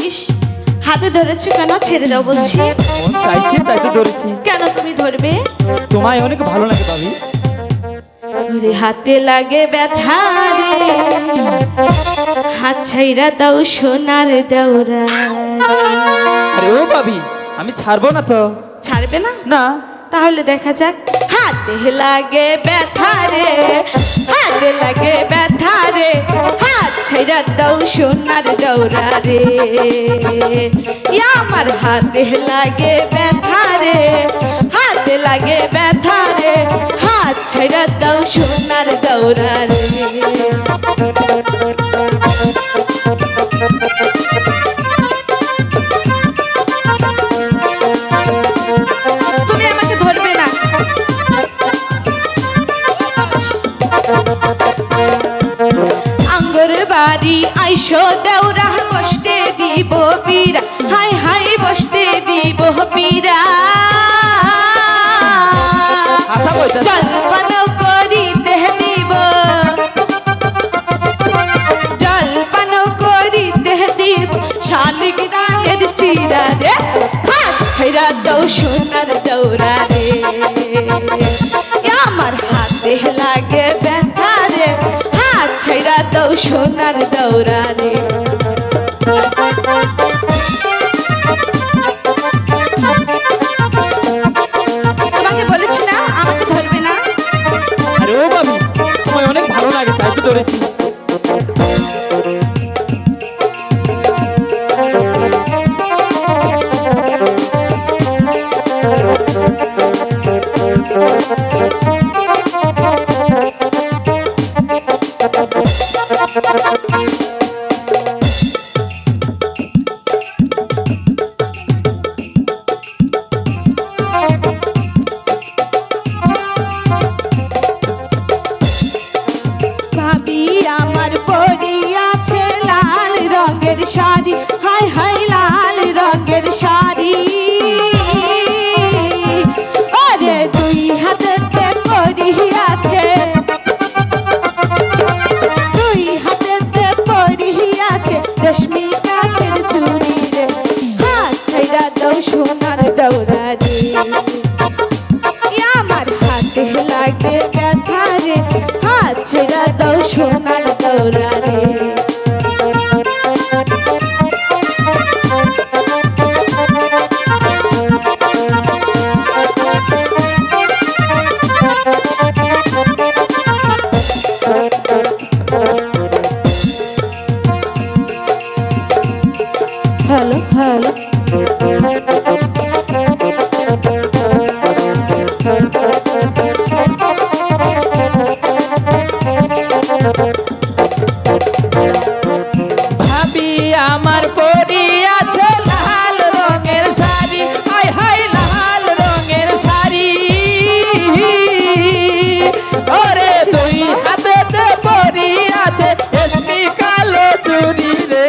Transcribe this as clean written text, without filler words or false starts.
ইস, হাতে ধরেছি কেন? ছেড়ে দাও বলছি। মন চাইছে তাই তো ধরেছি। কেন তুমি ধরবে? তোমায় অনেক ভালো লাগে ভাবি। ওরে হাতে লাগে ব্যথা রে, হাত ছাইরা দাও সোনার দেওরা। আরে ও ভাবি, আমি ছাড়বো না তো। ছাড়বে না? না। তাহলে দেখা যাক। হাতে লাগে ব্যথা রে, হাতে লাগে ব্যথা রে, হাত ছাইরা দাও সোনার দেওরা রে। আমার হাতে লাগে ব্যথা রে, হাতে লাগে ব্যথা রে, হাত ছাইরা দাও সোনার দেওরা রে। তুমি আমাকে ধরবে না। আঙ্গুর বাড়ি আইসো দেওরা, বসতে দিব পীরা, হাই হাই বসতে দিব পীরা। জলপান করিতে দিব, জলপান করিতে দিব, শালিক গানের চিরা রে, হাত ছাইরা দাও সোনার দেওরা রে। আমার হাতে লাগে ব্যথা রে, হাত ছাইরা দাও সোনার দেওরা রে। তোমাকে বলেছি না আমাকে ধরবে না। আরে ও ভাবি, তোমায় অনেক ভালো লাগে তাই তো ধরেছি। ভাবি আমার পরিয়াছে লাল রঙের শাড়ি, হাই হাই লাল রঙের শাড়ি। আরে দুই হাতেতে পরিয়াছে, দুই হাতেতে পরিয়াছে রেশমি কাচের চুড়ি রে, হাত ছাইরা দাও সোনার দেওরা রে। আমার হাতে লাগে ব্যথা রে, হাত ছাইরা দাও সোনার দেওরা রে। হ্যালো হ্যালো, ভাবি আমার পরিয়াছে লাল রঙের শাড়ি, হাই হাই লাল রঙের শাড়ি। ওরে দুই হাতেতে পরিয়াছে রেশমি কালো চুড়ি রে।